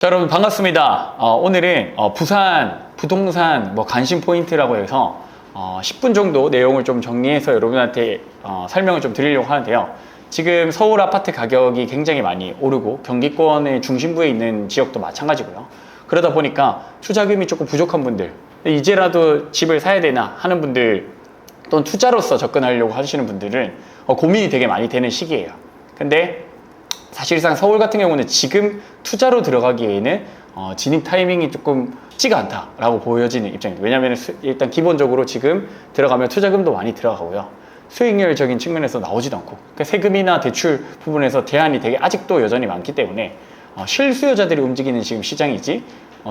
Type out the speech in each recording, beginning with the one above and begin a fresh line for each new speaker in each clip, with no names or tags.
자, 여러분 반갑습니다. 오늘은 부산 부동산 관심 포인트라고 해서 10분 정도 내용을 좀 정리해서 여러분한테 설명을 좀 드리려고 하는데요. 지금 서울 아파트 가격이 굉장히 많이 오르고 경기권의 중심부에 있는 지역도 마찬가지고요. 그러다 보니까 투자금이 조금 부족한 분들, 이제라도 집을 사야 되나 하는 분들, 또는 투자로서 접근하려고 하시는 분들은 고민이 되게 많이 되는 시기예요. 근데 사실상 서울 같은 경우는 지금 투자로 들어가기에는 진입 타이밍이 조금 쉽지가 않다라고 보여지는 입장입니다. 왜냐하면 일단 기본적으로 지금 들어가면 투자금도 많이 들어가고요. 수익률적인 측면에서 나오지도 않고, 그러니까 세금이나 대출 부분에서 대안이 되게 아직도 여전히 많기 때문에 실수요자들이 움직이는 지금 시장이지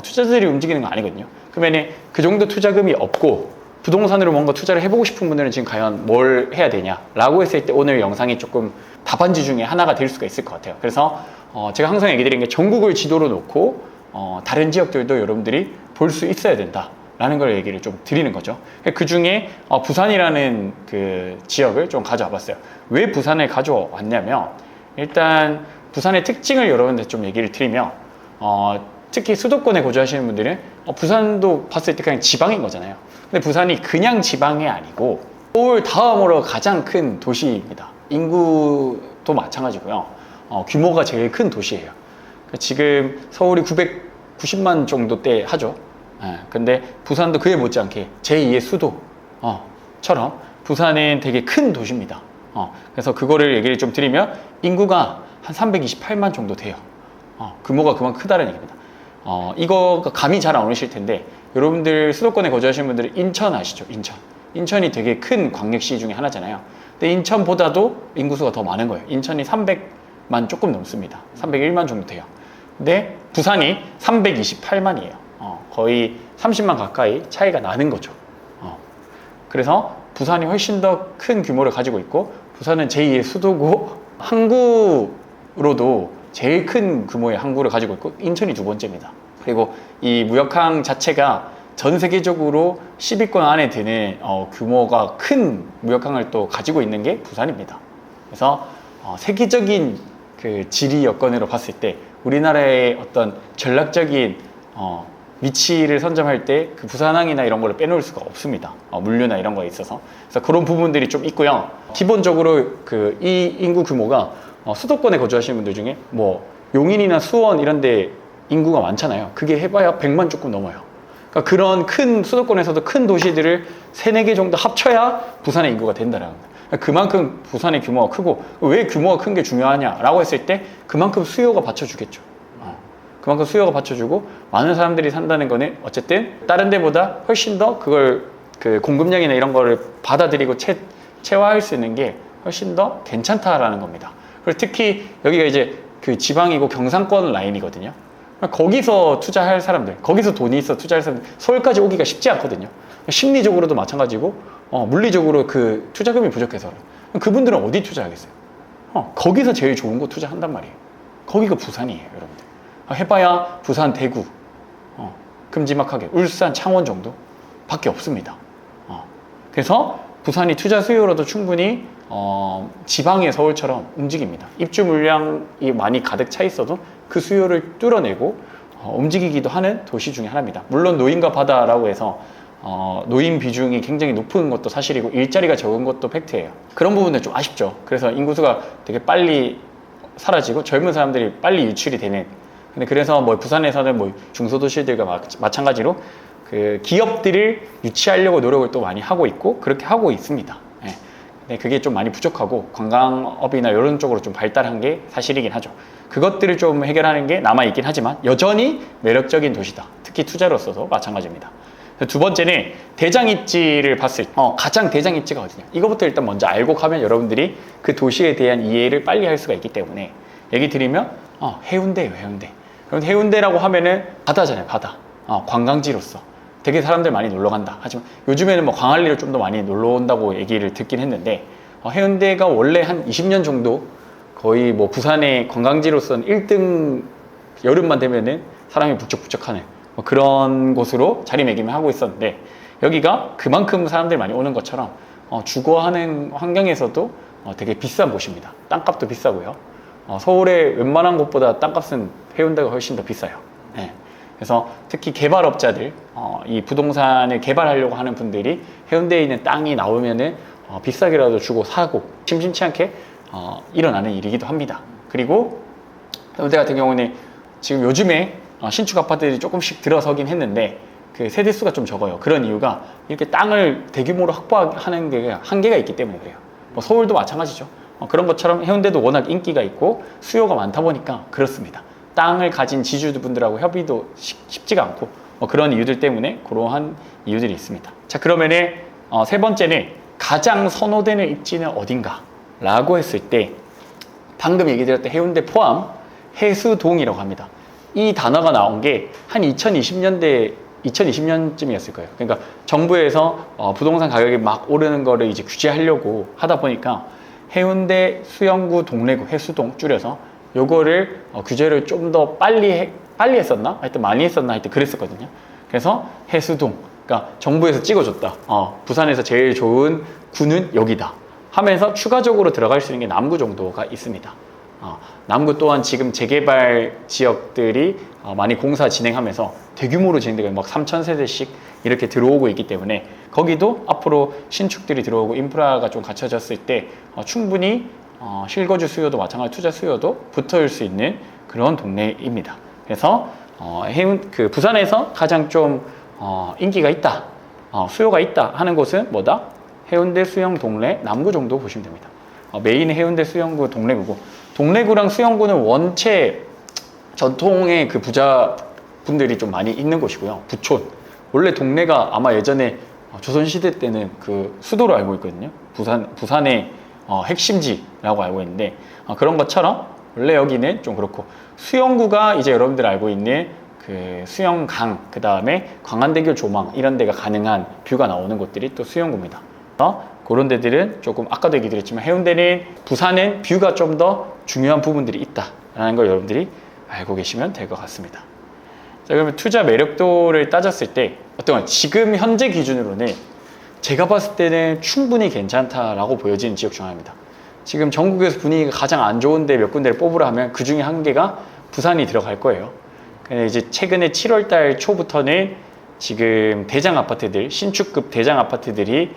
투자자들이 움직이는 거 아니거든요. 그러면 그 정도 투자금이 없고 부동산으로 뭔가 투자를 해보고 싶은 분들은 지금 과연 뭘 해야 되냐라고 했을 때 오늘 영상이 조금 답안지 중에 하나가 될 수가 있을 것 같아요. 그래서 제가 항상 얘기 드리는 게 전국을 지도로 놓고 다른 지역들도 여러분들이 볼 수 있어야 된다라는 걸 얘기를 좀 드리는 거죠. 그 중에 부산이라는 그 지역을 좀 가져와 봤어요. 왜 부산을 가져왔냐면, 일단 부산의 특징을 여러분들 좀 얘기를 드리면, 특히 수도권에 거주하시는 분들은 부산도 봤을 때 그냥 지방인 거잖아요. 근데 부산이 그냥 지방이 아니고 서울 다음으로 가장 큰 도시입니다. 인구도 마찬가지고요. 규모가 제일 큰 도시예요. 지금 서울이 990만 정도대 하죠. 근데 부산도 그에 못지않게 제2의 수도처럼 부산은 되게 큰 도시입니다. 그래서 그거를 얘기를 좀 드리면 인구가 한 328만 정도 돼요. 규모가 그만큼 크다는 얘기입니다. 이거 감이 잘 안 오실 텐데, 여러분들 수도권에 거주하시는 분들은 인천 아시죠? 인천이 되게 큰 광역시 중에 하나잖아요. 근데 인천보다도 인구수가 더 많은 거예요. 인천이 300만 조금 넘습니다. 301만 정도 돼요. 근데 부산이 328만이에요. 거의 30만 가까이 차이가 나는 거죠. 그래서 부산이 훨씬 더 큰 규모를 가지고 있고, 부산은 제2의 수도고 항구로도 제일 큰 규모의 항구를 가지고 있고, 인천이 두 번째입니다. 그리고 이 무역항 자체가 전 세계적으로 10위권 안에 드는 규모가 큰 무역항을 또 가지고 있는 게 부산입니다. 그래서 세계적인 그 지리 여건으로 봤을 때 우리나라의 어떤 전략적인 위치를 선점할 때 그 부산항이나 이런 거를 빼놓을 수가 없습니다. 물류나 이런 거에 있어서. 그래서 그런 부분들이 좀 있고요. 기본적으로 그 이 인구 규모가 수도권에 거주하시는 분들 중에 뭐 용인이나 수원 이런 데 인구가 많잖아요. 그게 해봐야 100만 조금 넘어요. 그러니까 그런 큰 수도권에서도 큰 도시들을 3, 4개 정도 합쳐야 부산의 인구가 된다는 겁니다. 그만큼 부산의 규모가 크고, 왜 규모가 큰 게 중요하냐라고 했을 때 그만큼 수요가 받쳐주겠죠. 그만큼 수요가 받쳐주고 많은 사람들이 산다는 거는 어쨌든 다른 데보다 훨씬 더 그걸 그 공급량이나 이런 거를 받아들이고 체화할 수 있는 게 훨씬 더 괜찮다라는 겁니다. 그리고 특히 여기가 이제 그 지방이고 경상권 라인이거든요. 거기서 투자할 사람들, 거기서 돈이 있어 투자할 사람들, 서울까지 오기가 쉽지 않거든요. 심리적으로도 마찬가지고 물리적으로 그 투자금이 부족해서 그분들은 어디 투자하겠어요? 거기서 제일 좋은 거 투자한단 말이에요. 거기가 부산이에요, 여러분들. 해봐야 부산, 대구, 큼지막하게 울산, 창원 정도 밖에 없습니다. 그래서 부산이 투자 수요로도 충분히 지방의 서울처럼 움직입니다. 입주 물량이 많이 가득 차 있어도 그 수요를 뚫어내고 움직이기도 하는 도시 중에 하나입니다. 물론 노인과 바다라고 해서 노인 비중이 굉장히 높은 것도 사실이고 일자리가 적은 것도 팩트예요. 그런 부분은 좀 아쉽죠. 그래서 인구수가 되게 빨리 사라지고 젊은 사람들이 빨리 유출이 되는. 근데 그래서 뭐 부산에서는 뭐 중소도시들과 마찬가지로 그 기업들을 유치하려고 노력을 또 많이 하고 있고 그렇게 하고 있습니다. 근데 그게 좀 많이 부족하고 관광업이나 이런 쪽으로 좀 발달한 게 사실이긴 하죠. 그것들을 좀 해결하는 게 남아있긴 하지만 여전히 매력적인 도시다. 특히 투자로서도 마찬가지입니다. 두 번째는 대장 입지를 봤을 때 가장 대장 입지가 어디냐, 이거부터 일단 먼저 알고 가면 여러분들이 그 도시에 대한 이해를 빨리 할 수가 있기 때문에 얘기 드리면 해운대예요. 해운대. 그럼 해운대라고 하면은 바다잖아요. 바다. 관광지로서 되게 사람들 많이 놀러 간다. 하지만 요즘에는 뭐 광안리를 좀 더 많이 놀러 온다고 얘기를 듣긴 했는데, 해운대가 원래 한 20년 정도 거의 뭐 부산의 관광지로서는 1등, 여름만 되면은 사람이 북적북적하는 뭐 그런 곳으로 자리매김을 하고 있었는데, 여기가 그만큼 사람들이 많이 오는 것처럼 주거하는 환경에서도 되게 비싼 곳입니다. 땅값도 비싸고요. 서울의 웬만한 곳보다 땅값은 해운대가 훨씬 더 비싸요. 예. 그래서 특히 개발업자들, 이 부동산을 개발하려고 하는 분들이 해운대에 있는 땅이 나오면은 비싸게라도 주고 사고 심심치 않게 일어나는 일이기도 합니다. 그리고 해운대 같은 경우는 지금 요즘에 신축 아파트들이 조금씩 들어서긴 했는데 그 세대수가 좀 적어요. 그런 이유가 이렇게 땅을 대규모로 확보하는 게 한계가 있기 때문에 그래요. 뭐 서울도 마찬가지죠. 그런 것처럼 해운대도 워낙 인기가 있고 수요가 많다 보니까 그렇습니다. 땅을 가진 지주분들하고 협의도 쉽지가 않고 그런 이유들 때문에 그러한 이유들이 있습니다. 자, 그러면은 세 번째는 가장 선호되는 입지는 어딘가 라고 했을 때 방금 얘기 드렸던 해운대 포함 해수동이라고 합니다. 이 단어가 나온 게 한 2020년쯤이었을 거예요. 그러니까 정부에서 부동산 가격이 막 오르는 거를 이제 규제하려고 하다 보니까 해운대 수영구 동래구 해수동 줄여서 요거를 규제를 좀 더 빨리 했었나? 하여튼 많이 했었나? 하여튼 그랬었거든요. 그래서 해수동, 그러니까 정부에서 찍어줬다. 부산에서 제일 좋은 구는 여기다 하면서 추가적으로 들어갈 수 있는 게 남구 정도가 있습니다. 남구 또한 지금 재개발 지역들이 많이 공사 진행하면서 대규모로 진행되고 막 3,000세대씩 이렇게 들어오고 있기 때문에 거기도 앞으로 신축들이 들어오고 인프라가 좀 갖춰졌을 때 충분히 실거주 수요도 마찬가지 투자 수요도 붙을 수 있는 그런 동네입니다. 그래서 부산에서 가장 좀 인기가 있다, 수요가 있다 하는 곳은 뭐다? 해운대 수영 동래 남구 정도 보시면 됩니다. 메인은 해운대 수영구 동래구고 동래구랑 수영구는 원체 전통의 그 부자분들이 좀 많이 있는 곳이고요. 부촌. 원래 동래가 아마 예전에 조선시대 때는 그 수도로 알고 있거든요. 부산의 핵심지라고 알고 있는데 그런 것처럼 원래 여기는 좀 그렇고 수영구가 이제 여러분들 알고 있는 그 수영강, 그 다음에 광안대교 조망 이런 데가 가능한 뷰가 나오는 곳들이 또 수영구입니다. 그런 데들은 조금 아까도 얘기 드렸지만 해운대는 부산은 뷰가 좀 더 중요한 부분들이 있다라는 걸 여러분들이 알고 계시면 될 것 같습니다. 자, 그러면 투자 매력도를 따졌을 때 어떤 지금 현재 기준으로는 제가 봤을 때는 충분히 괜찮다라고 보여지는 지역 중 하나입니다. 지금 전국에서 분위기가 가장 안 좋은데 몇 군데를 뽑으라 하면 그 중에 한 개가 부산이 들어갈 거예요. 근데 이제 최근에 7월달 초부터는 지금 대장 아파트들, 신축급 대장 아파트들이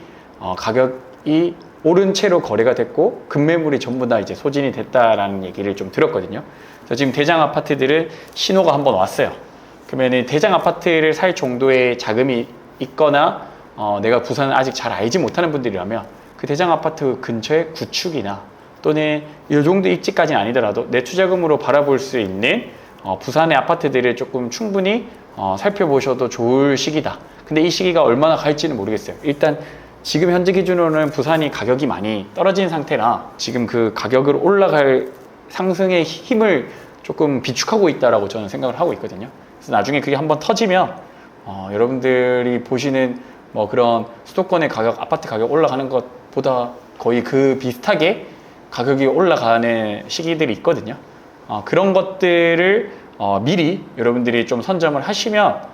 가격이 오른 채로 거래가 됐고 급매물이 전부 다 이제 소진이 됐다라는 얘기를 좀 들었거든요. 그래서 지금 대장 아파트들은 신호가 한번 왔어요. 그러면 대장 아파트를 살 정도의 자금이 있거나 내가 부산을 아직 잘 알지 못하는 분들이라면 그 대장 아파트 근처에 구축이나 또는 이 정도 입지까지는 아니더라도 내 투자금으로 바라볼 수 있는 부산의 아파트들을 조금 충분히 살펴보셔도 좋을 시기다. 근데 이 시기가 얼마나 갈지는 모르겠어요. 일단 지금 현재 기준으로는 부산이 가격이 많이 떨어진 상태라 지금 그 가격을 올라갈 상승의 힘을 조금 비축하고 있다라고 저는 생각을 하고 있거든요. 그래서 나중에 그게 한번 터지면 여러분들이 보시는 뭐 그런 수도권의 가격, 아파트 가격 올라가는 것보다 거의 그 비슷하게 가격이 올라가는 시기들이 있거든요. 그런 것들을 미리 여러분들이 좀 선점을 하시면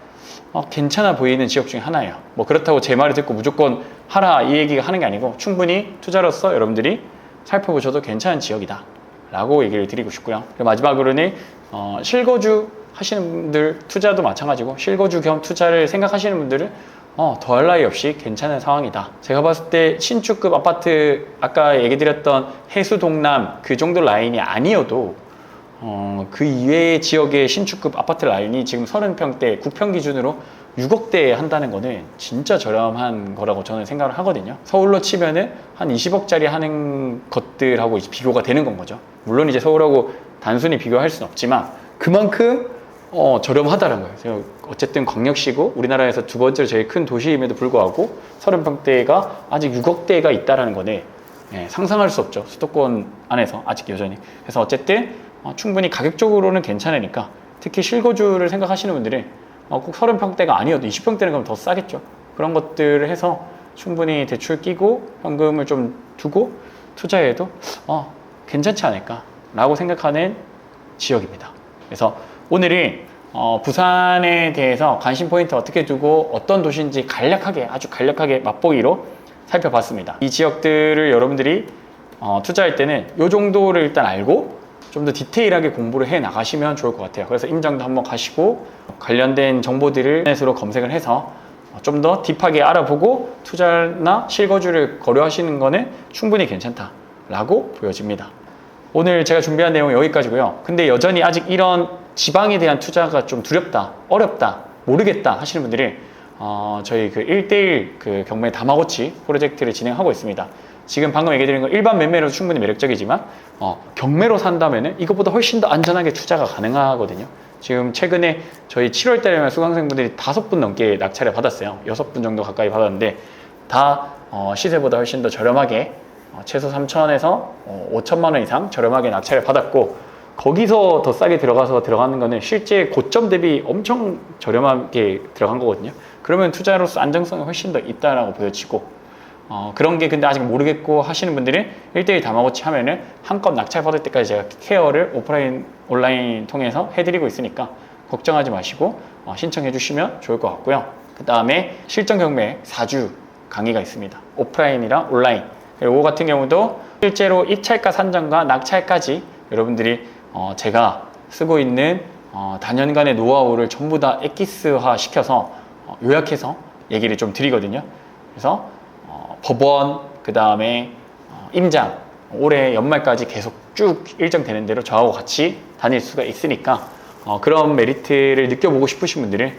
괜찮아 보이는 지역 중에 하나예요. 뭐 그렇다고 제 말을 듣고 무조건 하라 이 얘기가 하는 게 아니고 충분히 투자로서 여러분들이 살펴보셔도 괜찮은 지역이다 라고 얘기를 드리고 싶고요. 그리고 마지막으로는 실거주 하시는 분들 투자도 마찬가지고 실거주 겸 투자를 생각하시는 분들은 더할 나위 없이 괜찮은 상황이다. 제가 봤을 때 신축급 아파트 아까 얘기 드렸던 해수동남 그 정도 라인이 아니어도 그 이외의 지역의 신축급 아파트 라인이 지금 30평대, 9평 기준으로 6억대 한다는 거는 진짜 저렴한 거라고 저는 생각을 하거든요. 서울로 치면은 한 20억짜리 하는 것들하고 이제 비교가 되는 건 거죠. 물론 이제 서울하고 단순히 비교할 수는 없지만 그만큼 저렴하다는 거예요. 제가 어쨌든 광역시고 우리나라에서 두 번째로 제일 큰 도시임에도 불구하고 30평대가 아직 6억대가 있다는 거는 상상할 수 없죠. 수도권 안에서 아직 여전히. 그래서 어쨌든 충분히 가격적으로는 괜찮으니까 특히 실거주를 생각하시는 분들은 꼭 30평대가 아니어도 20평대는 그럼 더 싸겠죠. 그런 것들을 해서 충분히 대출 끼고 현금을 좀 두고 투자해도 괜찮지 않을까 라고 생각하는 지역입니다. 그래서 오늘은 부산에 대해서 관심 포인트 어떻게 두고 어떤 도시인지 아주 간략하게 맛보기로 살펴봤습니다. 이 지역들을 여러분들이 투자할 때는 이 정도를 일단 알고 좀 더 디테일하게 공부를 해 나가시면 좋을 것 같아요. 그래서 임장도 한번 가시고 관련된 정보들을 인터넷으로 검색을 해서 좀 더 딥하게 알아보고 투자나 실거주를 고려하시는 거는 충분히 괜찮다라고 보여집니다. 오늘 제가 준비한 내용은 여기까지고요. 근데 여전히 아직 이런 지방에 대한 투자가 좀 두렵다, 어렵다, 모르겠다 하시는 분들이 저희 그 1대1 그 경매 다마고치 프로젝트를 진행하고 있습니다. 지금 방금 얘기드린 건 일반 매매로도 충분히 매력적이지만 경매로 산다면은 이것보다 훨씬 더 안전하게 투자가 가능하거든요. 지금 최근에 저희 7월 달에만 수강생분들이 5분 넘게 낙찰을 받았어요. 6분 정도 가까이 받았는데 다 시세보다 훨씬 더 저렴하게 최소 3천에서 5천만 원 이상 저렴하게 낙찰을 받았고, 거기서 더 싸게 들어가는 거는 실제 고점 대비 엄청 저렴하게 들어간 거거든요. 그러면 투자로서 안정성이 훨씬 더 있다라고 보여지고, 그런 게 근데 아직 모르겠고 하시는 분들은 1대1 다마고치 하면은 한껏 낙찰 받을 때까지 제가 케어를 오프라인, 온라인 통해서 해드리고 있으니까 걱정하지 마시고 신청해 주시면 좋을 것 같고요. 그 다음에 실전 경매 4주 강의가 있습니다. 오프라인이랑 온라인. 이거 같은 경우도 실제로 입찰가 산정과 낙찰까지 여러분들이 제가 쓰고 있는 단연간의 노하우를 전부 다 엑기스화 시켜서 요약해서 얘기를 좀 드리거든요. 그래서 법원, 그 다음에 임장, 올해 연말까지 계속 쭉 일정 되는 대로 저하고 같이 다닐 수가 있으니까 그런 메리트를 느껴보고 싶으신 분들은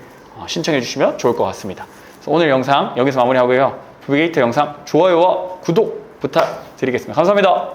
신청해 주시면 좋을 것 같습니다. 그래서 오늘 영상 여기서 마무리하고요. 부비게이터 영상 좋아요와 구독 부탁드리겠습니다. 감사합니다.